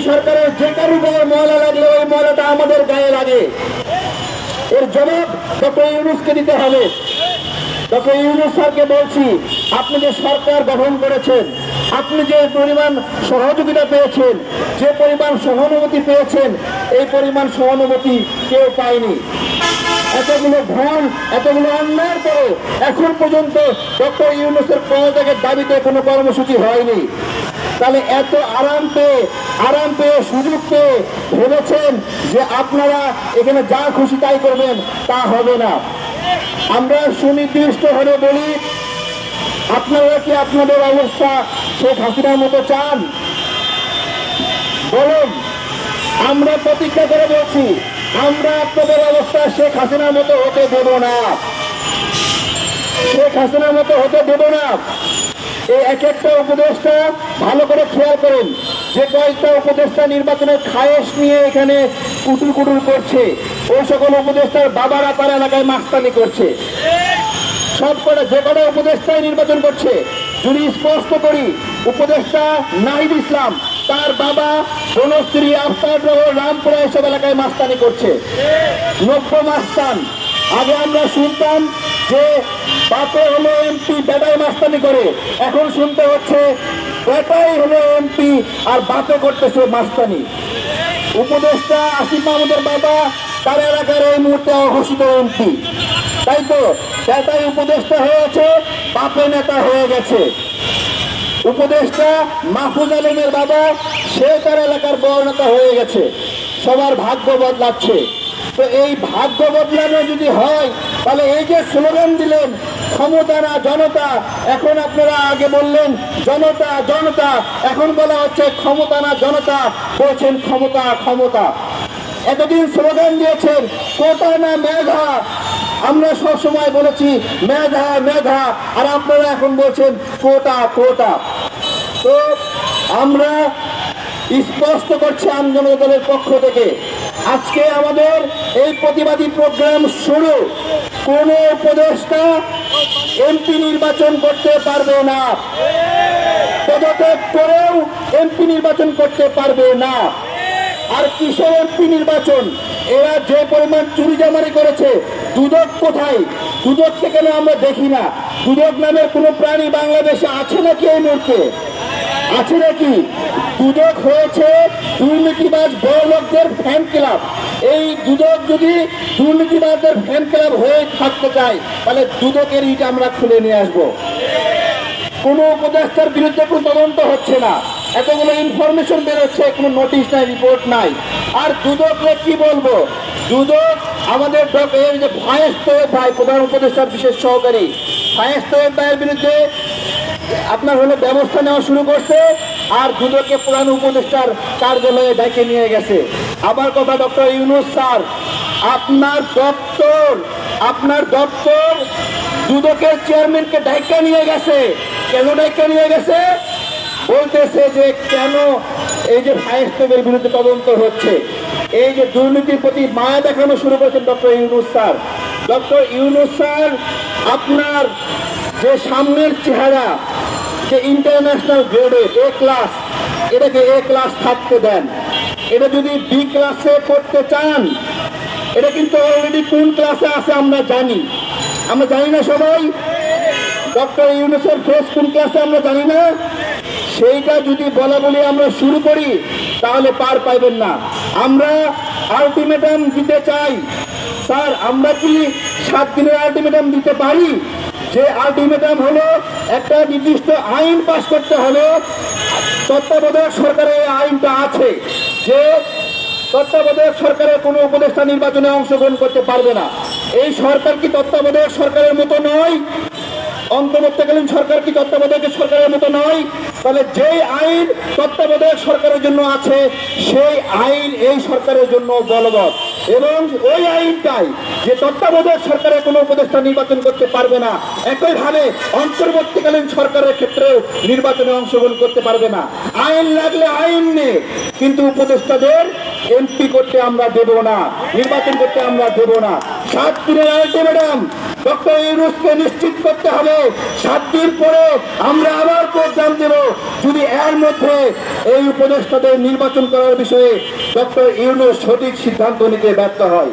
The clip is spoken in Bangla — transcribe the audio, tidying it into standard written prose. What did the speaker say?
সরকারের যে কারো গায়ে ময়লা লাগলে ওই ময়লাটা আমাদের গায়ে লাগে। এর জবাব ডক্টর ইউনূসকে দিতে হবে। ডক্টর ইউনূস স্যারকে বলছি, আপনি যে সরকার গঠন করেছেন, আপনি যে পরিমাণ সহযোগিতা পেয়েছেন, যে পরিমাণ সহানুভূতি পেয়েছেন, এই পরিমাণ সহানুভূতি কেউ পায়নি। এতগুলো ভুল, এতগুলো অন্যায়ের পরে এখন পর্যন্ত ডক্টর ইউনূসের পদত্যাগের দাবিতে কোনো কর্মসূচি হয়নি। তাহলে এত আরাম পেয়ে সুযোগ পেয়ে ভেবেছেন যে আপনারা এখানে যা খুশি তাই করবেন, তা হবে না। আমরা সুনির্দিষ্ট হলে বলি, আপনারা কি আপনাদের অবস্থা শেখ হাসিনার মতো চান? বলুন। আমরা প্রতিজ্ঞা করে বলছি, আমরা আপনাদের অবস্থা শেখ হাসিনার মতো হতে দেব না। শেখ হাসিনার মতো হতে দেব না। এই এক একটা উপদেষ্টা ভালো করে খেয়াল করেন, যে কয়েকটা উপদেষ্টা নির্বাচনের খায়েশ নিয়ে এখানে কুটুর কুটুর করছে, ওই সকল উপদেষ্টার বাবারা তার এলাকায় মাস্তানি করছে। সব কটা যে কটা উপদেষ্টায় নির্বাচন করছে, যদি স্পষ্ট করি, উপদেষ্টা নাহিদ ইসলাম তার বাবা বনশ্রী আফতাবনগর রামপুরা এসব এলাকায় মাস্তানি করছে। নব্য মাস্তান। আগে আমরা শুনতাম যে বাপে হলো এমপি, বেটায় মাস্তানি করে। এখন শুনতে হচ্ছে বেটাই হলো এমপি আর বাপে করতেছে মাস্তানি। উপদেষ্টা আসিফ মাহমুদের বাবা তার এলাকার এই মুহূর্তে অঘোষিত এমপি, তাই তো? বেটাই উপদেষ্টা হয়েছে, বাপে নেতা হয়ে গেছে। উপদেষ্টা মাহফুজ আলমের বাবা, সে তার এলাকার বড় নেতা হয়ে গেছে। সবার ভাগ্য বদলাচ্ছে। তো এই ভাগ্য বদলানো যদি হয়, তাহলে এই যে স্লোগান দিলেন ক্ষমতা না জনতা, এখন আপনারা আগে বললেন জনতা জনতা, এখন বলা হচ্ছে ক্ষমতা না জনতা, বলছেন ক্ষমতা ক্ষমতা। এতদিন স্লোগান দিয়েছেন কোটা না মেধা, আমরা সবসময় বলেছি মেধা মেধা, আর আপনারা এখন বলছেন কোটা কোটা। তো আমরা স্পষ্ট করছি আন্দোলন দলের পক্ষ থেকে, আজকে আমাদের এই প্রতিবাদী প্রোগ্রাম শুরু। কোন উপদেষ্টা এমপি নির্বাচন করতে পারবে না, পদত্যাগ করেও এমপি নির্বাচন করতে পারবে না। আর কিসের এমপি নির্বাচন? এরা যে পরিমাণ চুরি জামারি করেছে, দুদক কোথায়? দুদককে কেন আমরা দেখি না? দুদক নামের কোন প্রাণী বাংলাদেশে আছে নাকি এই মুহূর্তে? আছে নাকি? দুদক হয়েছে দুর্নীতিবাজ বড় লোকদের ফ্যান ক্লাব। এই দুদক যদি দুর্নীতিবাজদের ফ্যান ক্লাব হয়ে থাকতে চায়, তাহলে দুদকের ইট আমরা খুলে নিয়ে আসবো। কোন উপদেষ্টার বিরুদ্ধে কোনো তদন্ত হচ্ছে না, এতগুলো ইনফরমেশন বেরোচ্ছে, কোনো নোটিশ নাই, রিপোর্ট নাই। আর দুদককে কি বলবো? দুদক আমাদের এই যে ফায়েজ তৈয়ব ভাই, প্রধান উপদেষ্টার বিশেষ সহকারী, ফায়েজ তৈয়ব ভাইয়ের বিরুদ্ধে আপনার হলো ব্যবস্থা নেওয়া শুরু করছে, আর দুদককে প্রধান উপদেষ্টার কার্যালয়ে ডেকে নিয়ে গেছে। আবার কথা, ডক্টর ইউনূস স্যার, আপনার দপ্তর দুদকের চেয়ারম্যানকে ডাইকা নিয়ে গেছে। কেন ডাইকা নিয়ে গেছে? বলতেছে যে কেন এই যে ফায়েজ তৈয়বের বিরুদ্ধে তদন্ত হচ্ছে, এই যে দুর্নীতির প্রতি মায়া দেখানো শুরু করেছেন doctor Yunus sir. Doctor Yunus sir, আপনার যে সামনের চেহারা, যে ইন্টারন্যাশনাল গ্রেডের এ ক্লাস, এটাকে এ ক্লাস থাকতে দেন। এটা যদি বি ক্লাসে করতে চান, এটা কিন্তু অলরেডি কোন ক্লাসে আছে আমরা জানি না সবাই? ডক্টর ইউনূসের ফেস কোন ক্লাসে আমরা জানি না? সেইটা যদি বলা বলি আমরা শুরু করি, তাহলে পার পাইবেন না। আমরা আলটিমেটাম দিতে চাই। স্যার, আমরা কি 7 দিনের আলটিমেটাম দিতে পারি? যে আলটিমেটাম হলো একটা নির্দিষ্ট আইন পাস করতে হবে। তত্ত্বাবধায়ক সরকারের এই আইনটা আছে যে তত্ত্বাবধায়ক সরকারের কোনো উপদেষ্টা নির্বাচনে অংশগ্রহণ করতে পারবে না। এই সরকার কি তত্ত্বাবধায়ক সরকারের মতো নয়? অন্তর্বর্তীকালীন সরকার কি তত্ত্বাবধায়ক সরকারের মতো নয়? তাহলে যেই আইন তত্ত্বাবধায়ক সরকারের জন্য আছে, সেই আইন এই সরকারের জন্য বলবৎ। এবং ওই আইনটাই যে তত্ত্বাবধায়ক সরকারের কোনো উপদেষ্টা নির্বাচন করতে পারবে না, একইভাবে অন্তর্বর্তীকালীন সরকারের ক্ষেত্রেও নির্বাচনে অংশগ্রহণ করতে পারবে না। আইন লাগলে আইন নেই, কিন্তু উপদেষ্টাদের এমপি করতে আমরা দেব না, নির্বাচন করতে আমরা দেব না। 7 দিনের আলটিমেটাম ডক্টর ইউনূসকে নিশ্চিত করতে হবে 7 দিন পরে আমরা আবার প্রোগ্রাম দেব। যদি এর মধ্যে এই উপদেষ্টাদের নির্বাচন করার বিষয়ে ডক্টর ইউনূস সঠিক সিদ্ধান্ত নিতে ব্যর্থ হয়।